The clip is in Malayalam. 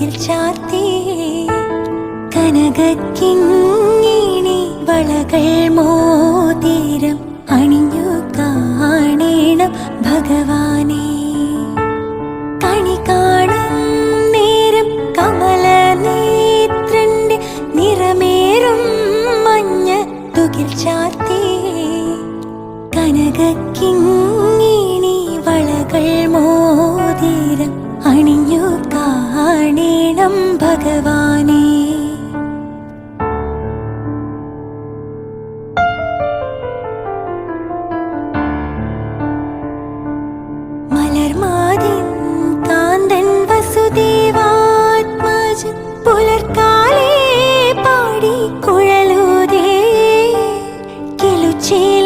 തുകിൽ ചാർത്തി കനകക്കിങ്ങിണി വളകൾ മോതിരം അണിഞ്ഞു കാണേണം ഭഗവാനെ. കണി കാണും നേരം കമലനേത്രന്റെ നിറമേറും മഞ്ഞ തുകിൽ ചാർത്തി കനകക്കിങ്ങിണി വളകൾ മോതിരം അണിഞ്ഞു കാണേണം ഭഗവാനെ.